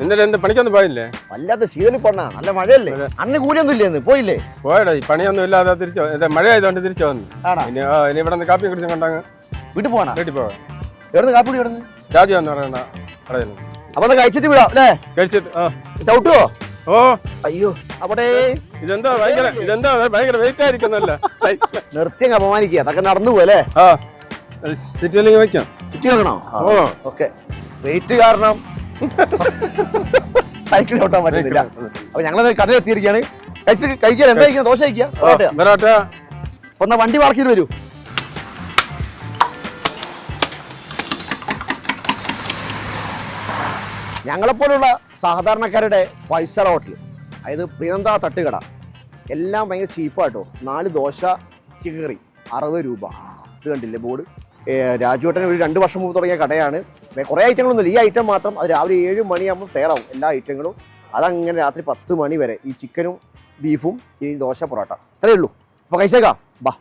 എന്നിട്ട് എന്ത് പണിക്കൊന്നും പോയില്ലേ? വല്ലാത്ത ശീലി പോണ നല്ല മഴയല്ലേ, അന്ന് കൂലിയൊന്നും ഇല്ലേ? പോയില്ലേ? പോയടാ, ഈ പണിയൊന്നും ഇല്ലാതെ തിരിച്ചു, മഴ ആയതുകൊണ്ട് തിരിച്ചു വന്നു. ഇനി ഇവിടെ നിന്ന് കാപ്പി കുടിച്ചും കൊണ്ടാങ്ങ് വീട്ടിൽ പോകണം. വീട്ടിൽ പോവാ. എവിടെ കാപ്പി കുടി? രാജു എന്ന് പറയണ കടയിൽ. അപ്പൊ അത് കഴിച്ചിട്ട് വിടാം അല്ലേ? കഴിച്ചിട്ട് ചവിട്ടുവോ? ഓ അയ്യോ അവിടെ ഇതെന്താ ഭയങ്കര വെയിറ്റ് ആയിരിക്കുന്നല്ല. നിർത്തിയങ്ങ് അപമാനിക്കുക, അതൊക്കെ നടന്നു പോയല്ലേ? സിറ്റിയിലേക്ക് വെക്കാം. ചുറ്റി വെക്കണോ? ഓക്കെ. വെയിറ്റ് കാരണം സൈക്കിൾ ഓട്ടാൻ പറ്റുന്നില്ല. അപ്പൊ ഞങ്ങളത് കടയിൽ എത്തിയിരിക്കുകയാണ്. കഴിക്കാൻ എന്താ കഴിക്കുക? ദോശ കഴിക്കുക. ഒന്ന് വണ്ടി പാർക്കിൽ വരൂ. ഞങ്ങളെപ്പോലുള്ള സാധാരണക്കാരുടെ 5 സ്റ്റാർ ഹോട്ടൽ, അതായത് പ്രിയനന്ദ തട്ടുകട, എല്ലാം ഭയങ്കര ചീപ്പായിട്ടോ. 4 ദോശ ചിക്കൻ കറി 60 രൂപ. ഇത് കണ്ടില്ലേ ബോർഡ്? രാജുവേട്ടൻ ഒരു 2 വർഷം മുമ്പ് തുടങ്ങിയ കടയാണ്. കുറേ ഐറ്റങ്ങളൊന്നുമില്ല, ഈ ഐറ്റം മാത്രം. അത് രാവിലെ 7 മണിയാകുമ്പോൾ തയ്യാറാവും എല്ലാ ഐറ്റങ്ങളും. അതങ്ങനെ രാത്രി 10 മണി വരെ ഈ ചിക്കനും ബീഫും ഈ ദോശ പൊറോട്ട അത്രയേ ഉള്ളൂ. അപ്പോൾ കഴിച്ചേക്കാം, ബാ.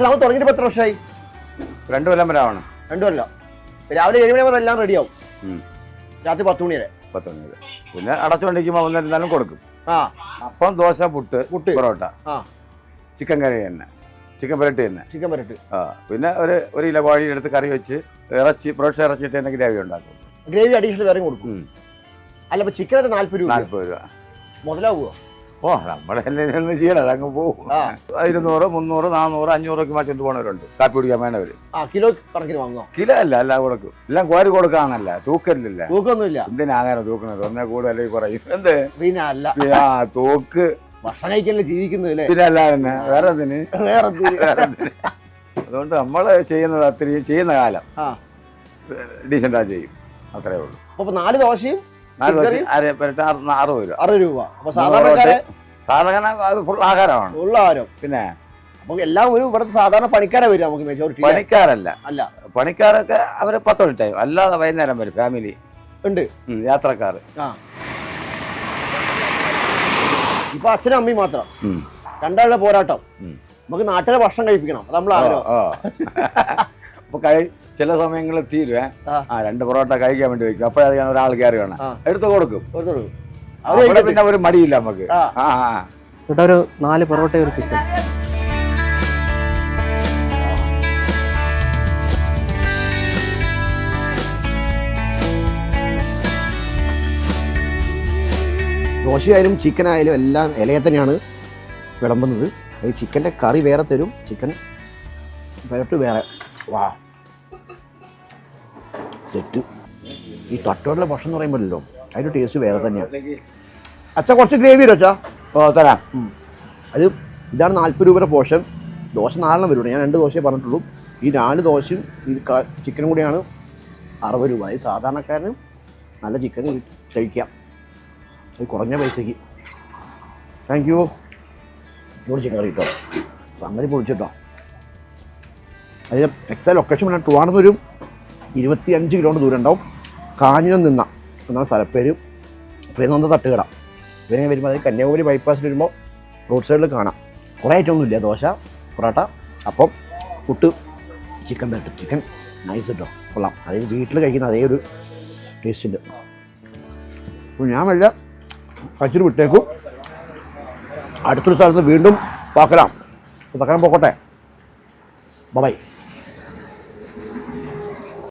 നമ്മൾ തുടങ്ങിയിട്ട് എത്ര വർഷമായി? 2 കൊല്ലം വരെ ആവണം. 2 കൊല്ലം. രാവിലെ 7 മണി വരെ എല്ലാം റെഡിയാവും. രാത്രി 10 മണി വരെ. പിന്നെ അടച്ചുകൊണ്ടിരിക്കുമ്പോൾ വന്നിരുന്നാലും കൊടുക്കും. അപ്പം ദോശ, പുട്ട്, പൊറോട്ട, ചിക്കൻ കറി തന്നെ, ചിക്കൻ പെരട്ട് തന്നെ. പിന്നെ ഒരു കിലോ കോഴി എടുത്ത് കറി വെച്ച് ഇറച്ചി ഫ്രഷ് ഇറച്ചിട്ട് തന്നെ ഗ്രേവി ഉണ്ടാക്കും. ഗ്രേവി അഡീഷണൽ വേറെ കൊടുക്കും. അല്ല, ഇപ്പൊ ചിക്കൻ 40 രൂപ. 40 രൂപ മുതലാവുമോ? നമ്മളെല്ലാം ചെയ്യണം, അതങ്ങ് പോകും. 200, 300, 400, 500 മാച്ചിട്ട് പോണവരുണ്ട് കാപ്പി കുടിക്കാൻ വേണ്ടവര്. കിലോ കണക്കിന് വാങ്ങുക? കിലോ അല്ല, എല്ലാം കൊടുക്കും. എല്ലാം കോരി കൊടുക്കാന്നല്ല, തൂക്കലില്ല. തൂക്കൊന്നുമില്ല. എന്തിനാകാനോ തൂക്കുന്നത്? ഒന്നേ കൂടുതൽ അല്ലെങ്കിൽ കുറയും. എന്ത് പിന്നെ അല്ല, തൂക്ക് ഭക്ഷണം കഴിക്കാനല്ലേ ജീവിക്കുന്നത്. പിന്നെ അല്ല തന്നെ വേറെ എന്തിന്. അതുകൊണ്ട് നമ്മള് ചെയ്യുന്നത് അത്രയും ചെയ്യുന്ന കാലം ഡീസന്റാ ചെയ്യും, അത്രേ ഉള്ളൂ. അപ്പൊ 4 ദോശയും 4 ദോശ 60 രൂപ. 60 രൂപ. അപ്പൊ സാധാരണ അത് ഫുൾ ആഹാരമാണ്. ഫുൾ ആഹാരം. പിന്നെ നമുക്ക് എല്ലാം ഒരു ഇവിടുത്തെ സാധാരണ പണിക്കാരെ വരും. നമുക്ക് മെജോറിറ്റി പണിക്കാരല്ല, അല്ല പണിക്കാരൊക്കെ അവര് 10 മണി ടൈം, അല്ലാതെ വൈകുന്നേരം വരും. ഫാമിലി ഉണ്ട്, യാത്രക്കാർ. ഇപ്പൊ അച്ഛനും അമ്മയും മാത്രം, 2 ആളുടെ പോരാട്ടം. നമുക്ക് നാട്ടിലെ ഭക്ഷണം കഴിപ്പിക്കണം, അത് നമ്മൾ ആഗ്രഹം. അപ്പൊ ചില സമയങ്ങളിൽ തീരുവേ 2 പൊറോട്ട കഴിക്കാൻ വേണ്ടി വെക്കും. അപ്പോഴത് ഒരാൾ കയറി വേണം, എടുത്ത് കൊടുക്കും. പിന്നെ ഒരു മടിയില്ല നമുക്ക്. ഒരു 4 പൊറോട്ട, ഒരു ചിക്കൻ. ദോശയായാലും ചിക്കനായാലും എല്ലാം ഇലയെ തന്നെയാണ് വിളമ്പുന്നത്. അത് ചിക്കൻ്റെ കറി വേറെ തരും, ചിക്കൻ പെരട്ട് വേറെ. വാ, സെറ്റ്. ഈ തട്ടുകളിലെ ഭക്ഷണം എന്ന് പറയുമ്പോഴല്ലോ അതിൻ്റെ ടേസ്റ്റ് വേറെ തന്നെയാണ്. അച്ഛാ കുറച്ച് ഗ്രേവി വരും അച്ഛാ. തരാം. അത് ഇതാണ് 40 രൂപയുടെ പോർഷൻ. ദോശ 4 വരും. ഞാൻ 2 ദോശയെ പറഞ്ഞിട്ടുള്ളൂ. ഈ 4 ദോശയും ഈ ചിക്കനും കൂടിയാണ് 60 രൂപ. ഈ സാധാരണക്കാരന് നല്ല ചിക്കൻ കഴിക്കാം, അത് കുറഞ്ഞ പൈസയ്ക്ക്. Thank you. ഇവിടെ ചിക്കൻ കറി കേട്ടോ, സംഗതി പൊളിച്ചിട്ടോ. അതിന് എക്സാക്ട് ലൊക്കേഷൻ പറഞ്ഞാൽ ട്രിവാൻഡ്രത്ത് ഒരു 25 കിലോമീറ്റർ ദൂരം ഉണ്ടാവും. കാഞ്ഞിരം എന്നാണ് സ്ഥലപ്പേര്. പ്രിയനന്ദ തട്ടുകട. ഇവരെ വരുമ്പോൾ അത് കന്യാകുമാരി ബൈപ്പാസിൽ വരുമ്പോൾ റോഡ് സൈഡിൽ കാണാം. കുറേ ഐറ്റമൊന്നുമില്ല. ദോശ, പൊറോട്ട, അപ്പം, പുട്ട്, ചിക്കൻ പെരട്ട്. ചിക്കൻ നൈസ് കേട്ടോ, കൊള്ളാം. അതായത് വീട്ടിൽ കഴിക്കുന്ന അതേ ഒരു ടേസ്റ്റ് ഉണ്ട്. അപ്പോൾ ഞാൻ വല്ല കഴിച്ചിട്ട് വിട്ടേക്കും. അടുത്തൊരു സ്ഥലത്ത് വീണ്ടും പാക്കലാം. തക്കണം പോക്കോട്ടെ. ബൈ.